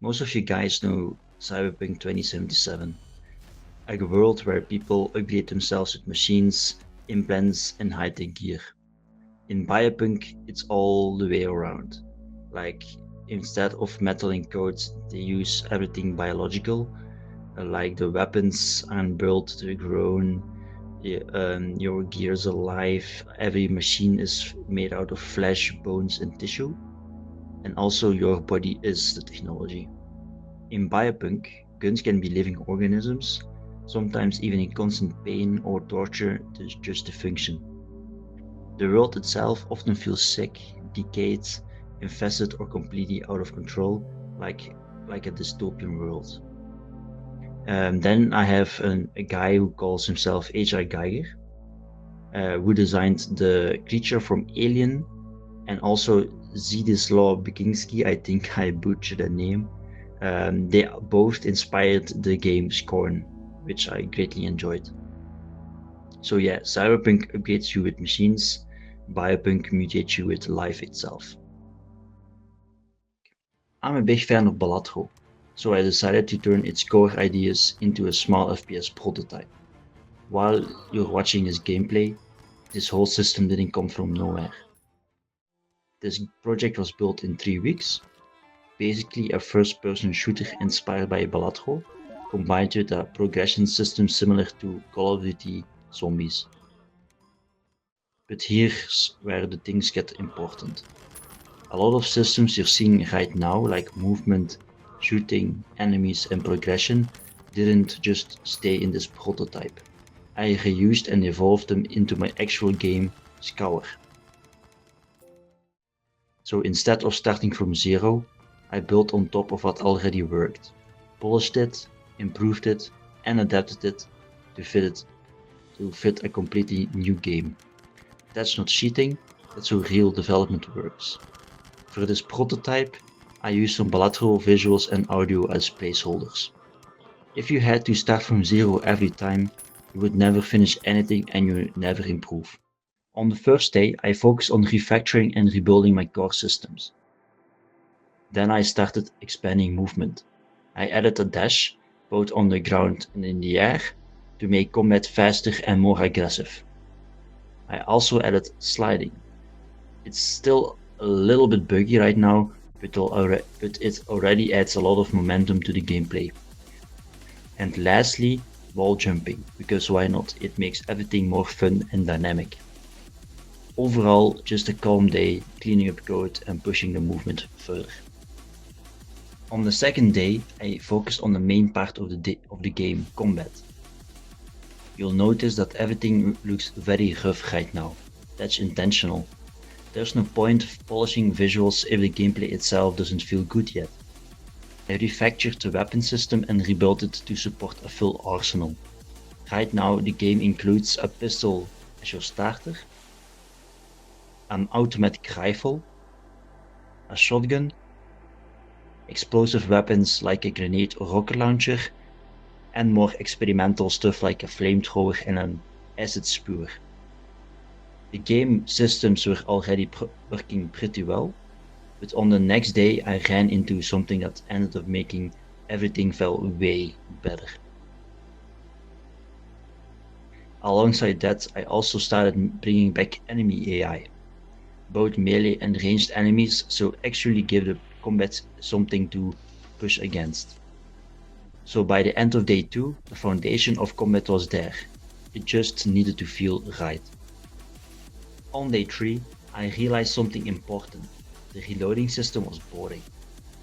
Most of you guys know Cyberpunk 2077, a world where people upgrade themselves with machines, implants, and high-tech gear. In Biopunk, it's all the way around. Like, instead of metal and codes, they use everything biological, like the weapons aren't built to grown, your gear's alive, every machine is made out of flesh, bones, and tissue, and also your body is the technology. In Biopunk, guns can be living organisms, sometimes even in constant pain or torture just to function. The world itself often feels sick, decayed, infested, or completely out of control, like a dystopian world. Then I have a guy who calls himself H.R. Geiger, who designed the creature from Alien, and also Zdislaw Bikinski, I think I butchered the name. They both inspired the game Scour, which I greatly enjoyed. So yeah, Cyberpunk upgrades you with machines, Biopunk mutates you with life itself. I'm a big fan of Balatro, so I decided to turn its core ideas into a small FPS prototype. While you're watching this gameplay, this whole system didn't come from nowhere. This project was built in 3 weeks, basically a first-person shooter inspired by Balatro, combined with a progression system similar to Call of Duty Zombies. But here's where the things get important. A lot of systems you're seeing right now, like movement, shooting, enemies, and progression, didn't just stay in this prototype. I reused and evolved them into my actual game, SCØUR. So instead of starting from zero, I built on top of what already worked, polished it, improved it, and adapted it to fit a completely new game. That's not cheating, that's how real development works. For this prototype, I used some Balatro visuals and audio as placeholders. If you had to start from zero every time, you would never finish anything and you would never improve. On the first day, I focused on refactoring and rebuilding my core systems. Then I started expanding movement. I added a dash, both on the ground and in the air, to make combat faster and more aggressive. I also added sliding. It's still a little bit buggy right now, but it already adds a lot of momentum to the gameplay. And lastly, wall jumping, because why not? It makes everything more fun and dynamic. Overall, just a calm day, cleaning up code and pushing the movement further. On the second day, I focused on the main part of the game, combat. You'll notice that everything looks very rough right now. That's intentional. There's no point of polishing visuals if the gameplay itself doesn't feel good yet. I refactored the weapon system and rebuilt it to support a full arsenal. Right now the game includes a pistol as your starter, an automatic rifle, a shotgun, explosive weapons like a grenade or rocket launcher, and more experimental stuff like a flamethrower and an acid spewer. The game systems were already working pretty well, but on the next day I ran into something that ended up making everything feel way better. Alongside that, I also started bringing back enemy AI, both melee and ranged enemies, so actually give the combat something to push against. So by the end of day 2, the foundation of combat was there, it just needed to feel right. On day 3, I realized something important. The reloading system was boring,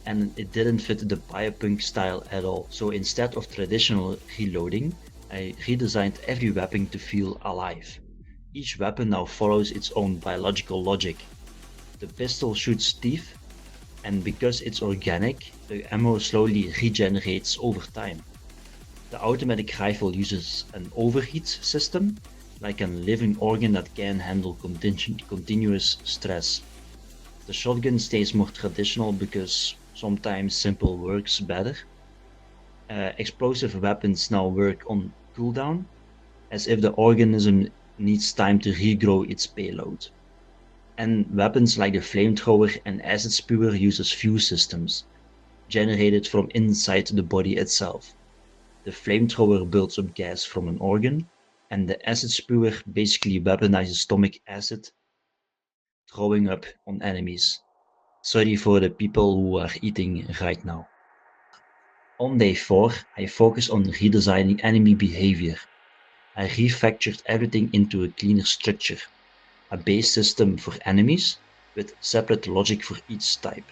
and it didn't fit the Biopunk style at all. So instead of traditional reloading, I redesigned every weapon to feel alive. Each weapon now follows its own biological logic. The pistol shoots teeth, and because it's organic, the ammo slowly regenerates over time. The automatic rifle uses an overheat system, like a living organ that can handle continuous stress. The shotgun stays more traditional because sometimes simple works better. Explosive weapons now work on cooldown, as if the organism needs time to regrow its payload. And weapons like the flamethrower and acid spewer uses fuse systems, generated from inside the body itself. The flamethrower builds up gas from an organ, and the acid spewer basically weaponizes stomach acid, throwing up on enemies. Sorry for the people who are eating right now. On day 4, I focused on redesigning enemy behavior. I refactored everything into a cleaner structure, a base system for enemies, with separate logic for each type.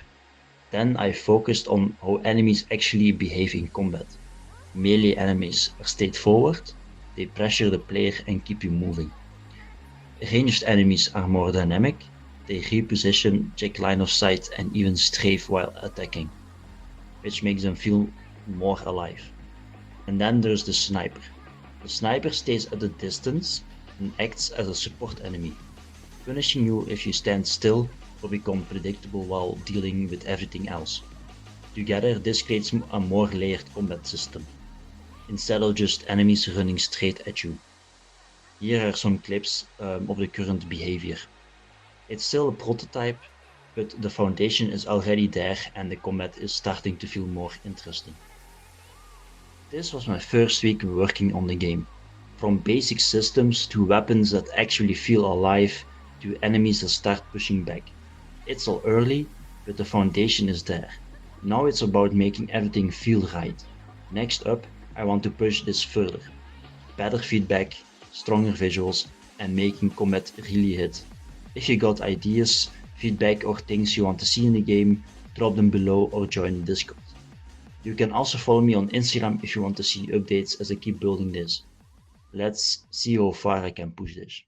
Then I focused on how enemies actually behave in combat. Melee enemies are straightforward, they pressure the player and keep you moving. Ranged enemies are more dynamic, they reposition, check line of sight and even strafe while attacking, which makes them feel more alive. And then there's the sniper. The sniper stays at a distance and acts as a support enemy, punishing you if you stand still or become predictable while dealing with everything else. Together, this creates a more layered combat system, instead of just enemies running straight at you. Here are some clips of the current behavior. It's still a prototype, but the foundation is already there and the combat is starting to feel more interesting. This was my first week working on the game. From basic systems to weapons that actually feel alive to enemies that start pushing back. It's all early, but the foundation is there. Now it's about making everything feel right. Next up, I want to push this further. Better feedback, stronger visuals, and making combat really hit. If you got ideas, feedback or things you want to see in the game, drop them below or join the Discord. You can also follow me on Instagram if you want to see updates as I keep building this. Let's see how far I can push this.